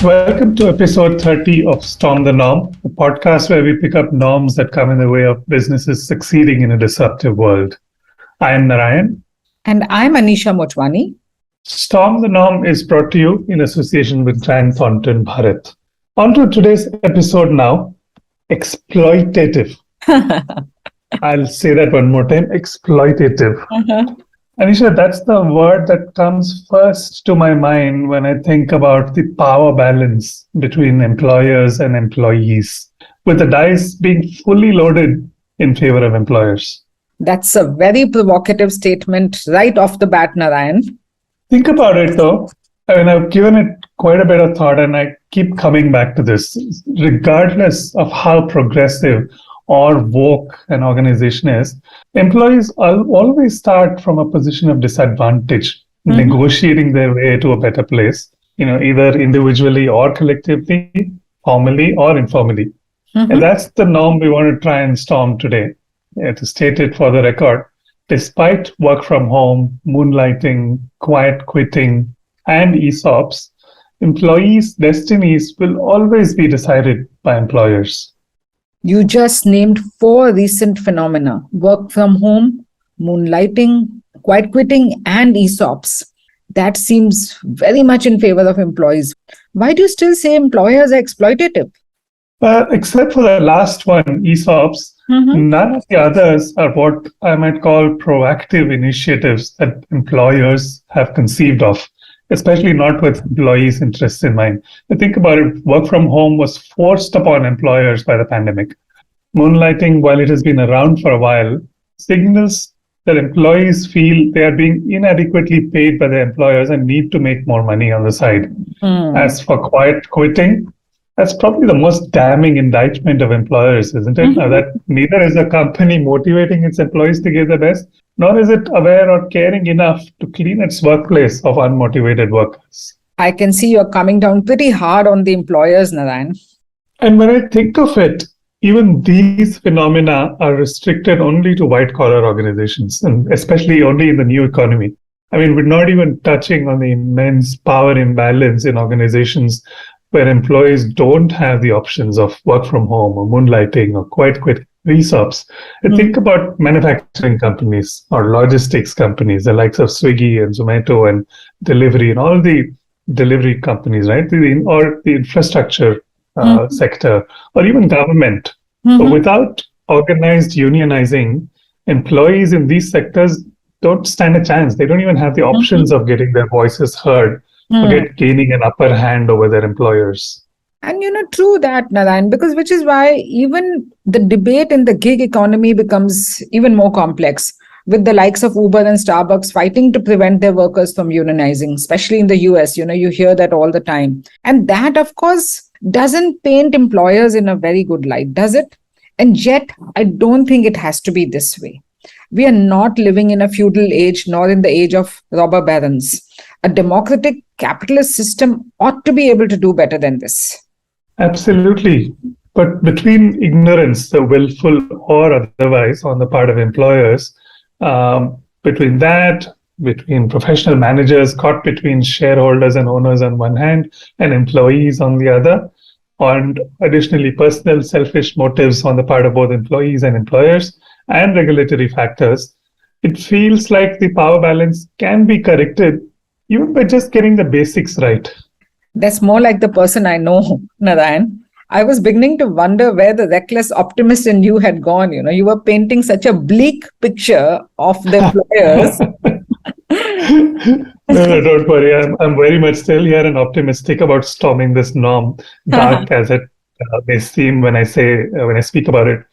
Welcome to episode 30 of Storm the Norm, a podcast where we pick up norms that come in the way of businesses succeeding in a disruptive world. I am Narayan. And I'm Anisha Motwani. Storm the Norm is brought to you in association with Thornton Bharat. On to today's episode now, exploitative. I'll say that one more time, exploitative. Anisha, that's the word that comes first to my mind when I think about the power balance between employers and employees, with the dice being fully loaded in favor of employers. That's a very provocative statement right off the bat, Narayan. Think about it though. I've given it quite a bit of thought and I keep coming back to this. Regardless of how progressive or woke an organization is, employees always start from a position of disadvantage, negotiating their way to a better place, either individually or collectively, formally or informally. And that's the norm we want to try and storm today. To state it for the record, despite work from home, moonlighting, quiet quitting, and ESOPs, employees' destinies will always be decided by employers. You just named 4 recent phenomena: work from home, moonlighting, quiet quitting, and ESOPs. That seems very much in favor of employees. Why do you still say employers are exploitative? Except for the last one, ESOPs, none of the others are what I might call proactive initiatives that employers have conceived of, especially not with employees' interests in mind. Think about it, work from home was forced upon employers by the pandemic. Moonlighting, while it has been around for a while, signals that employees feel they are being inadequately paid by their employers and need to make more money on the side. As for quiet quitting, that's probably the most damning indictment of employers, isn't it? Now that neither is a company motivating its employees to give their best, nor is it aware or caring enough to clean its workplace of unmotivated workers. I can see you're coming down pretty hard on the employers, Narayan. And when I think of it, even these phenomena are restricted only to white-collar organizations, and especially only in the new economy. We're not even touching on the immense power imbalance in organizations where employees don't have the options of work from home or moonlighting or quiet quit ESOPs. Think about manufacturing companies or logistics companies, the likes of Swiggy and Zomato and delivery and all the delivery companies, right? Or the infrastructure sector or even government. So without organized unionizing, employees in these sectors don't stand a chance. They don't even have the options of getting their voices heard. Gaining an upper hand over their employers. And true that, Narayan, which is why even the debate in the gig economy becomes even more complex, with the likes of Uber and Starbucks fighting to prevent their workers from unionizing, especially in the US. You hear that all the time. And that, of course, doesn't paint employers in a very good light, does it? And yet, I don't think it has to be this way. We are not living in a feudal age, nor in the age of robber barons. A democratic capitalist system ought to be able to do better than this. Absolutely. But between ignorance, the willful or otherwise, on the part of employers, between professional managers caught between shareholders and owners on one hand and employees on the other, and additionally personal selfish motives on the part of both employees and employers, and regulatory factors, it feels like the power balance can be corrected even by just getting the basics right. That's more like the person I know, Narayan. I was beginning to wonder where the reckless optimist in you had gone. You were painting such a bleak picture of the employers. No, don't worry. I'm very much still here and optimistic about storming this norm, dark as it may seem when I speak about it.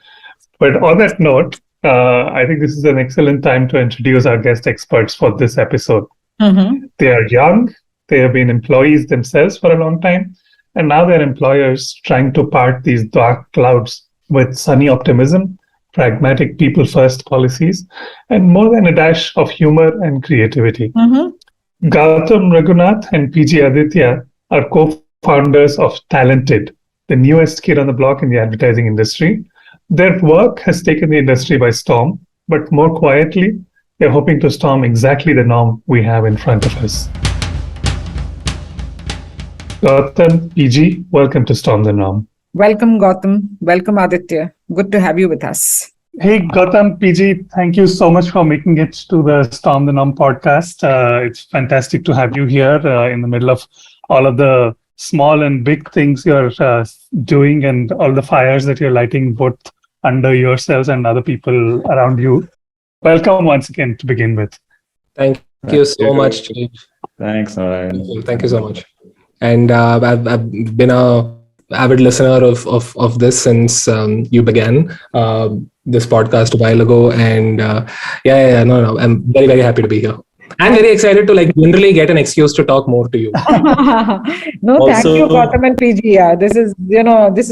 But on that note, I think this is an excellent time to introduce our guest experts for this episode. They are young, they have been employees themselves for a long time, and now they're employers trying to part these dark clouds with sunny optimism, pragmatic people-first policies, and more than a dash of humor and creativity. Gautam Raghunath and PG Aditya are co-founders of Talented, the newest kid on the block in the advertising industry. Their work has taken the industry by storm, but more quietly, they're hoping to storm exactly the norm we have in front of us. Gautam, PG, welcome to Storm the Norm. Welcome, Gautam. Welcome, Aditya. Good to have you with us. Hey, Gautam, PG, thank you so much for making it to the Storm the Norm podcast. It's fantastic to have you here in the middle of all of the small and big things you're doing and all the fires that you're lighting both under yourselves and other people around you. Welcome once again to begin with. Thank you so much, Chief. Thanks, Narayan. Thank you so much. And I've been a avid listener of this since you began this podcast a while ago. And no, I'm very, very happy to be here. I'm very excited to generally get an excuse to talk more to you. No, thank you, Gautam and PG. Yeah, this is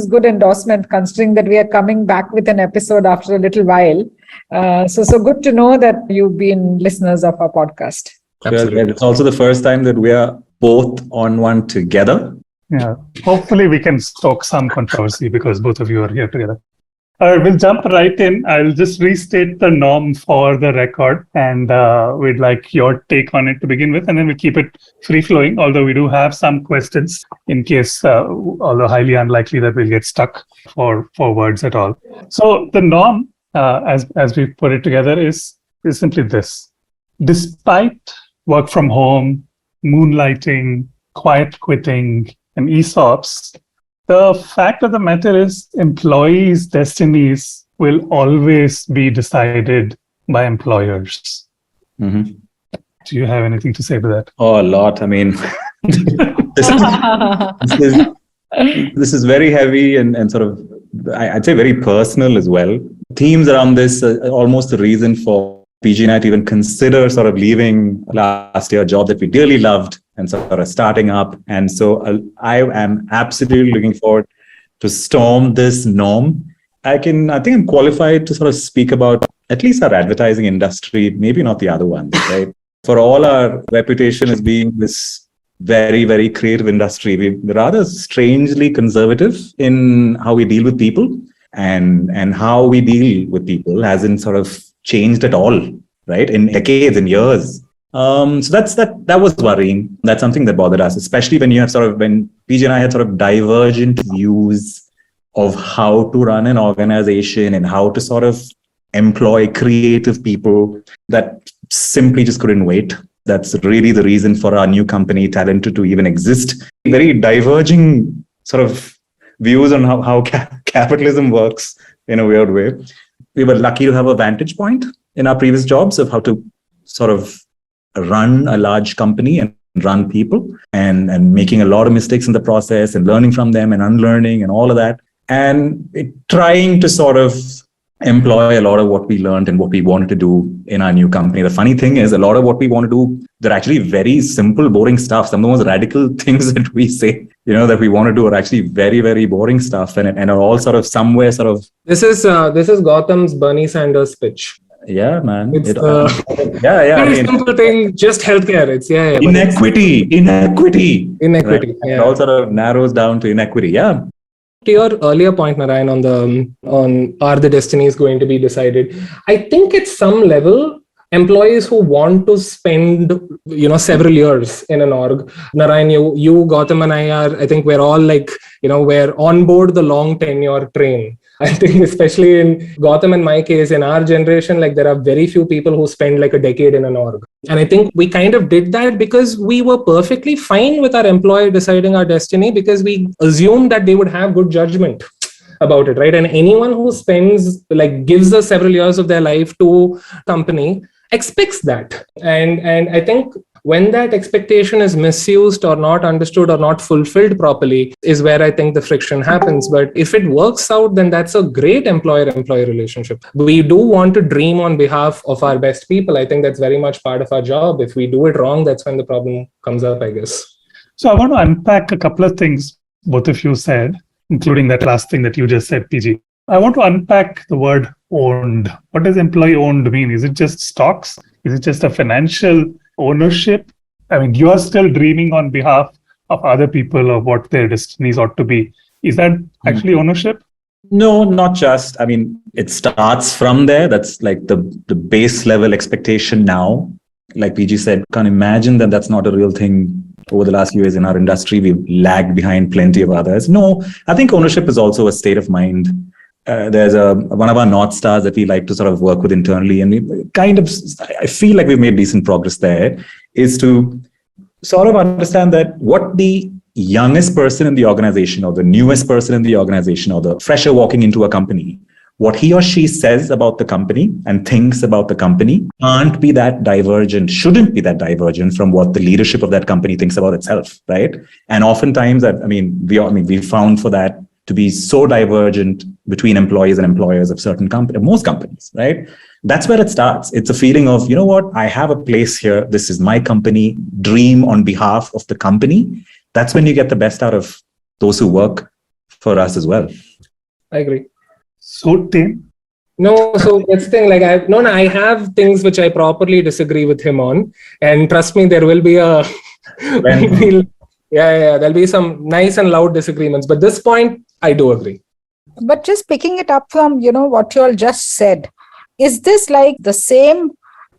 good endorsement considering that we are coming back with an episode after a little while. So good to know that you've been listeners of our podcast. Absolutely. It's also the first time that we are both on one together. Yeah, hopefully we can stoke some controversy because both of you are here together. All right, we'll jump right in. I'll just restate the norm for the record and we'd like your take on it to begin with, and then we'll keep it free-flowing, although we do have some questions in case, although highly unlikely that we'll get stuck for words at all. So the norm, as we put it together, is simply this. Despite work from home, moonlighting, quiet quitting, and ESOPs, the fact of the matter is employees' destinies will always be decided by employers. Mm-hmm. Do you have anything to say to that? Oh, a lot. I mean, this is very heavy and sort of, I'd say very personal as well. Themes around this are almost the reason for PG and I to even consider sort of leaving last year a job that we dearly loved and sort of starting up. And so I am absolutely looking forward to storm this norm. I think I'm qualified to sort of speak about at least our advertising industry, maybe not the other ones, right? For all our reputation as being this very, very creative industry, we're rather strangely conservative in how we deal with people and how we deal with people hasn't sort of changed at all, right? In decades and years. So that was worrying. That's something that bothered us, especially when PG and I had sort of divergent views of how to run an organization and how to sort of employ creative people that simply just couldn't wait. That's really the reason for our new company, Talented, to even exist. Very diverging sort of views on how capitalism works in a weird way. We were lucky to have a vantage point in our previous jobs of how to sort of run a large company and run people and making a lot of mistakes in the process and learning from them and unlearning and all of that. And trying to sort of employ a lot of what we learned and what we wanted to do in our new company. The funny thing is a lot of what we want to do, they're actually very simple, boring stuff. Some of the most radical things that we say, that we want to do are actually very, very boring stuff and are all sort of somewhere sort of. This is Gautam's Bernie Sanders pitch. Yeah, man. It's very simple thing, just healthcare. It's inequity. Right? Yeah. It all sort of narrows down to inequity. Yeah. To your earlier point, Narayan, on are the destinies going to be decided? I think at some level, employees who want to spend, several years in an org, Narayan, you, Gautam and I think we're all we're on board the long tenure train. I think especially in Gautam and my case, in our generation, there are very few people who spend a decade in an org. And I think we kind of did that because we were perfectly fine with our employer deciding our destiny because we assumed that they would have good judgment about it, right? And anyone who spends, gives us several years of their life to company expects that. And I think when that expectation is misused or not understood or not fulfilled properly is where I think the friction happens. But if it works out, then that's a great employer-employee relationship. We do want to dream on behalf of our best people. I think that's very much part of our job. If we do it wrong, that's when the problem comes up, I guess. So I want to unpack a couple of things both of you said, including that last thing that you just said, PG. I want to unpack the word owned. What does employee owned mean? Is it just stocks? Is it just a financial ownership? I mean, you are still dreaming on behalf of other people of what their destinies ought to be. Is that actually ownership? No, not just. I mean, it starts from there. That's like the base level expectation now. Like PG said, can't imagine that that's not a real thing over the last few years in our industry, we've lagged behind plenty of others. No, I think ownership is also a state of mind. There's one of our North Stars that we like to sort of work with internally, and I feel like we've made decent progress there, is to sort of understand that what the youngest person in the organization or the newest person in the organization or the fresher walking into a company, what he or she says about the company and thinks about the company shouldn't be that divergent from what the leadership of that company thinks about itself, right? And oftentimes, we found for that to be so divergent between employees and employers of most companies, right? That's where it starts. It's a feeling of, you know what, I have a place here. This is my company, dream on behalf of the company. That's when you get the best out of those who work for us as well. I agree. So, Tim? No, so that's the thing. I have things which I properly disagree with him on, and trust me, there will be there'll be some nice and loud disagreements. But this point, I do agree. But just picking it up from, what you all just said, is this like the same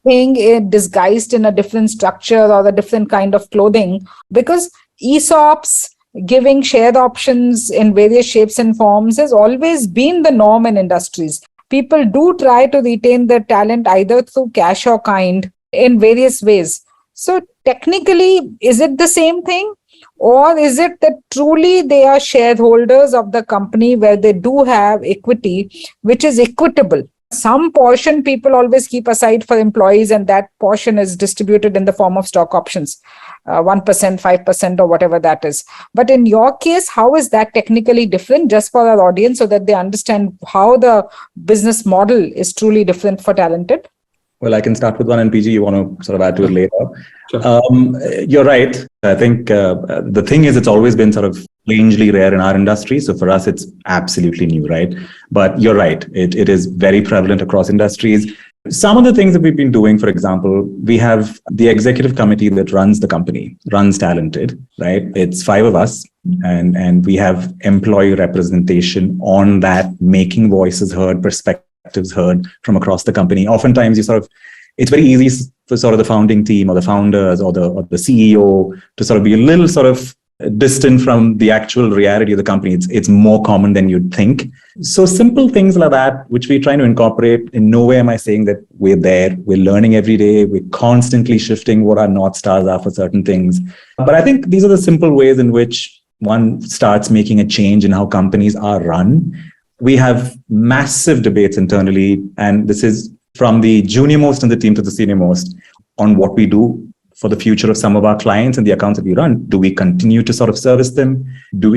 thing disguised in a different structure or a different kind of clothing? Because ESOPs, giving share options in various shapes and forms, has always been the norm in industries. People do try to retain their talent either through cash or kind in various ways. So technically, is it the same thing? Or is it that truly they are shareholders of the company where they do have equity, which is equitable? Some portion people always keep aside for employees, and that portion is distributed in the form of stock options, 1%, 5%, or whatever that is. But in your case, how is that technically different, just for our audience so that they understand how the business model is truly different for talented? Well, I can start with one, and PG, you want to sort of add to it later. Sure. You're right. I think the thing is, it's always been sort of strangely rare in our industry. So for us, it's absolutely new, right? But you're right. It is very prevalent across industries. Some of the things that we've been doing, for example, we have the executive committee that runs the company, runs Talented, right? It's 5 of us, and we have employee representation on that, making voices heard, perspectives heard from across the company. Oftentimes, it's very easy for sort of the founding team or the founders or the CEO to sort of be a little sort of distant from the actual reality of the company. It's more common than you'd think. So simple things like that, which we're trying to incorporate. In no way am I saying that we're there. We're learning every day. We're constantly shifting what our North Stars are for certain things. But I think these are the simple ways in which one starts making a change in how companies are run. We have massive debates internally, and this is from the junior most in the team to the senior most, on what we do for the future of some of our clients and the accounts that we run. Do we continue to sort of service them?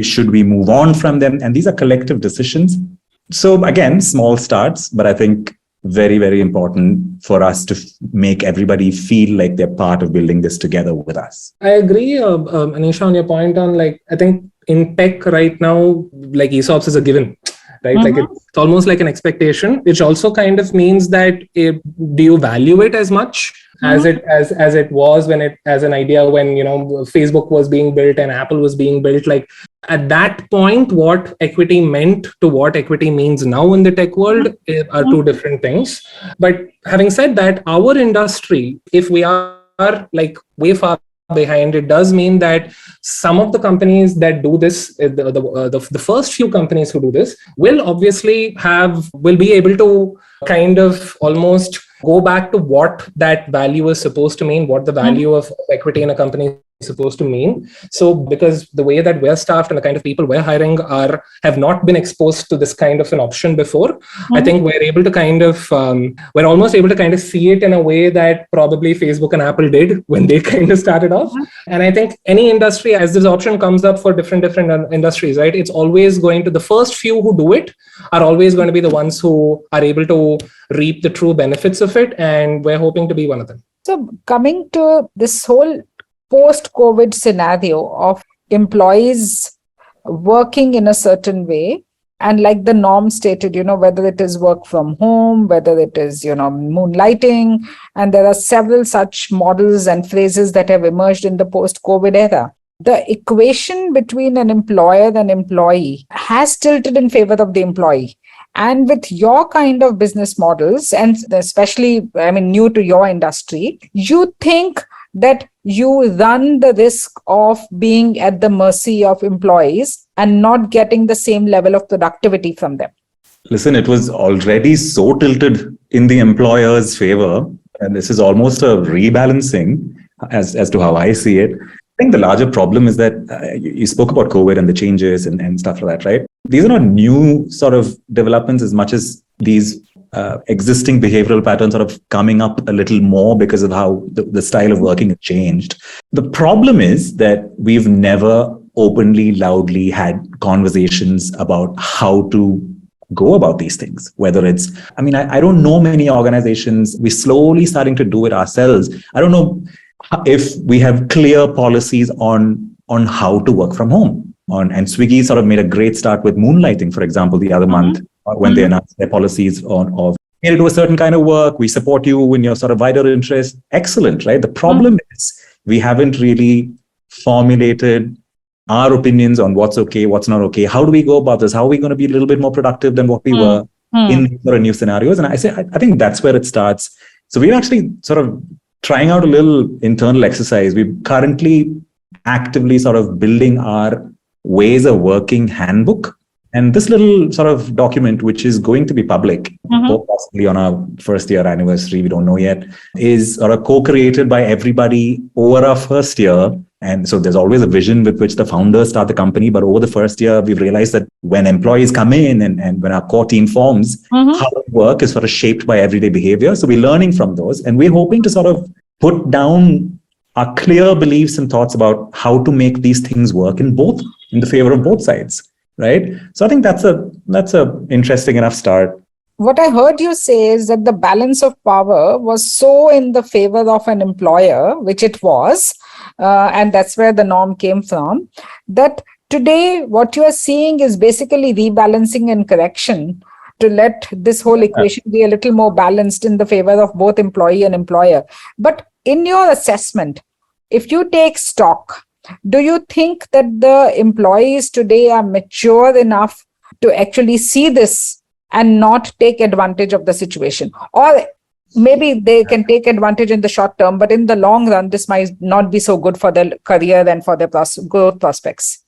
Should we move on from them? And these are collective decisions. So again, small starts, but I think very, very important for us to make everybody feel like they're part of building this together with us. I agree, Anisha, on your point on I think in tech right now, ESOPs is a given. Right? Mm-hmm. It's almost like an expectation, which also kind of means that do you value it as much as it was as an idea when Facebook was being built and Apple was being built? At that point, what equity meant to what equity means now in the tech world are two different things. But having said that, our industry, if we are way far behind, it does mean that some of the companies that do this, the first few companies who do this will obviously will be able to kind of almost go back to what that value is supposed to mean, what the value of equity in a company is supposed to mean. So because the way that we're staffed and the kind of people we're hiring have not been exposed to this kind of an option before, I think we're able to we're almost able to kind of see it in a way that probably Facebook and Apple did when they kind of started off. And I think any industry, as this option comes up for different industries, right, it's always going to, the first few who do it are always going to be the ones who are able to reap the true benefits of it. And we're hoping to be one of them. So coming to this whole post-COVID scenario of employees working in a certain way, and like the norm stated, whether it is work from home, whether it is, moonlighting, and there are several such models and phrases that have emerged in the post-COVID era. The equation between an employer and employee has tilted in favor of the employee. And with your kind of business models, and especially, new to your industry, you think that you run the risk of being at the mercy of employees and not getting the same level of productivity from them? Listen, it was already so tilted in the employer's favor, and this is almost a rebalancing as to how I see it. I think the larger problem is that you spoke about COVID and the changes and stuff like that, right? These are not new sort of developments as much as these existing behavioral patterns sort of coming up a little more because of how the style of working has changed. The problem is that we've never openly, loudly had conversations about how to go about these things, whether it's, I don't know many organizations. We're slowly starting to do it ourselves. I don't know if we have clear policies on how to work from home. And Swiggy sort of made a great start with moonlighting, for example, the other month, when they announced their policies of here to do a certain kind of work. We support you in your sort of wider interest. Excellent, right? The problem is we haven't really formulated our opinions on what's okay, what's not okay. How do we go about this? How are we going to be a little bit more productive than what we were in these sort of new scenarios? And I think that's where it starts. So we're actually sort of trying out a little internal exercise. We're currently actively sort of building our ways of working handbook. And this little sort of document, which is going to be public, possibly on our first year anniversary, we don't know yet, is sort of co-created by everybody over our first year. And so there's always a vision with which the founders start the company. But over the first year, we've realized that when employees come in and when our core team forms, how we work is sort of shaped by everyday behavior. So we're learning from those. And we're hoping to sort of put down our clear beliefs and thoughts about how to make these things work in the favor of both sides. Right. So I think that's a interesting enough start. What I heard you say is that the balance of power was so in the favor of an employer, which it was, and that's where the norm came from, that today what you are seeing is basically rebalancing and correction to let this whole equation be a little more balanced in the favor of both employee and employer. But in your assessment, if you take stock, do you think that the employees today are mature enough to actually see this and not take advantage of the situation? Or maybe they can take advantage in the short term, but in the long run, this might not be so good for their career and for their growth prospects.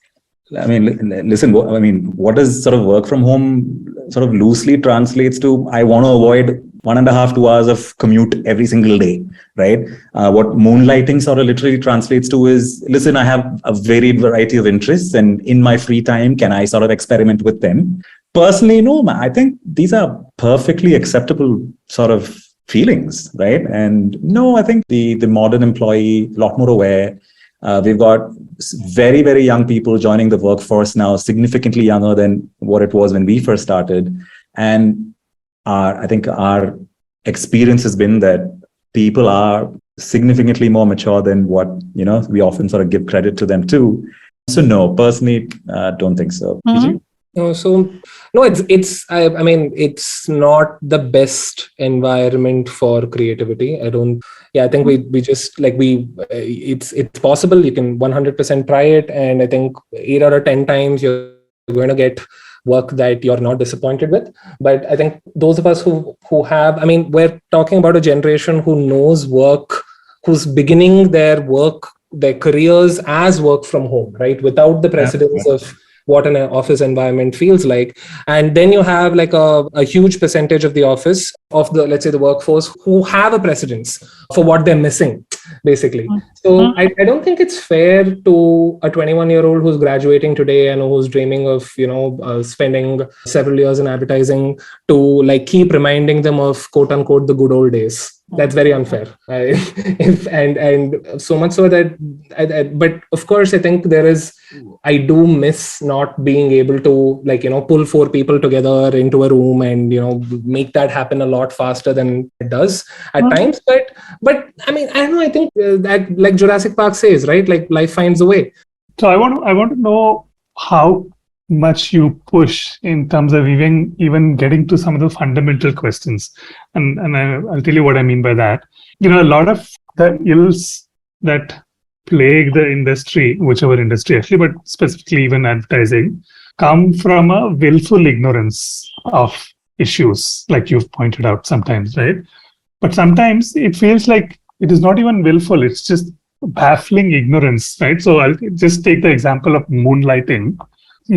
Listen, what does sort of work from home sort of loosely translates to? I want to avoid 1.5 to 2 hours of commute every single day, right? What moonlighting sort of literally translates to is, listen, I have a varied variety of interests, and in my free time, can I sort of experiment with them? Personally, no, I think these are perfectly acceptable sort of feelings, right? And no, I think the modern employee, a lot more aware. We've got very, very young people joining the workforce now, significantly younger than what it was when we first started. And I think our experience has been that people are significantly more mature than what, we often sort of give credit to them too. So no, personally, don't think so. No, it's not the best environment for creativity. I think we just it's possible. You can 100% try it. And I think 8 out of 10 times you're going to get work that you're not disappointed with. But I think those of us who have, we're talking about a generation who knows work, who's beginning their careers as work from home, right? Without the precedence of what an office environment feels like. And then you have like a huge percentage of the office, of the, let's say the workforce, who have a precedence for what they're missing, basically. So I don't think it's fair to a 21-year-old who's graduating today and who's dreaming of, spending several years in advertising to keep reminding them of quote unquote the good old days. That's very unfair. And so much so that, but of course, I think I do miss not being able to pull 4 people together into a room and, make that happen a lot faster than it does at times. But I don't know, I think that like Jurassic Park says, right? Like life finds a way. So I want to know how much you push in terms of even getting to some of the fundamental questions. And I'll tell you what I mean by that. A lot of the ills that plague the industry, whichever industry actually, but specifically even advertising, come from a willful ignorance of issues, like you've pointed out sometimes, right? But sometimes it feels like it is not even willful. It's just baffling ignorance, right? So I'll just take the example of moonlighting.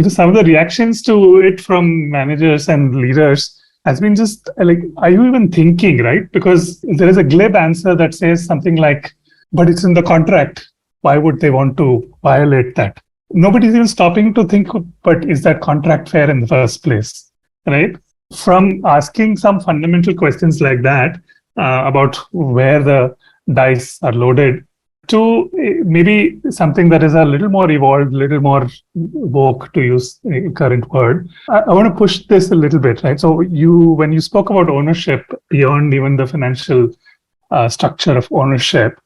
Some of the reactions to it from managers and leaders has been just like, are you even thinking, right? Because there is a glib answer that says something like, but it's in the contract. Why would they want to violate that? Nobody's even stopping to think, but is that contract fair in the first place, right? From asking some fundamental questions like that about where the dice are loaded, to maybe something that is a little more evolved, little more woke, to use a current word. I want to push this a little bit, right? So when you spoke about ownership beyond even the financial structure of ownership,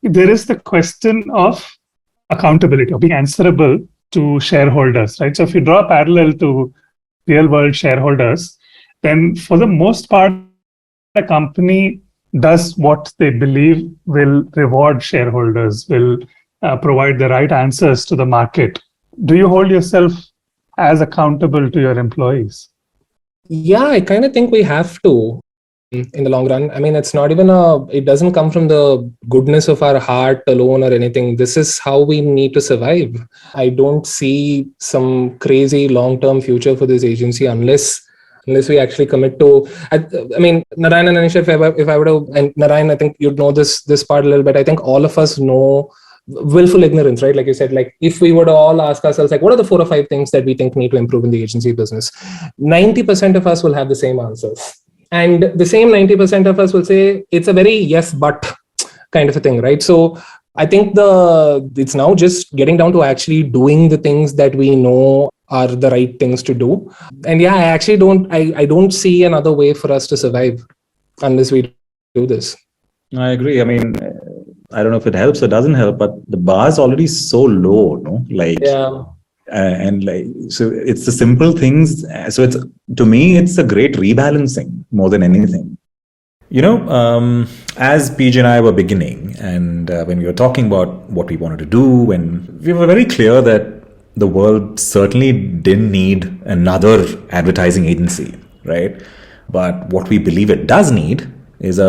there is the question of accountability, of being answerable to shareholders, right? So if you draw a parallel to real world shareholders, then for the most part, a company does what they believe will reward shareholders, will provide the right answers to the market. Do you hold yourself as accountable to your employees? Yeah, I kind of think we have to in the long run. I mean, it's not even it doesn't come from the goodness of our heart alone or anything. This is how we need to survive. I don't see some crazy long-term future for this agency unless we actually commit to. I mean, Narayan and Anisha, if I were to, and Narayan, I think you'd know this part a little bit. I think all of us know willful ignorance, right? Like you said, like if we were to all ask ourselves, like, what are the 4 or 5 things that we think need to improve in the agency business? 90% of us will have the same answers. And the same 90% of us will say it's a very yes, but kind of a thing, right? So I think it's now just getting down to actually doing the things that we know are the right things to do. And yeah, I actually don't see another way for us to survive unless we do this. I agree. I mean, I don't know if it helps or doesn't help, but the bar is already so low, no? Like, yeah. And like, so it's the simple things. So it's, to me, it's a great rebalancing more than anything. You know, as PJ and I were beginning, and when we were talking about what we wanted to do, and we were very clear that the world certainly didn't need another advertising agency, right? But what we believe it does need is a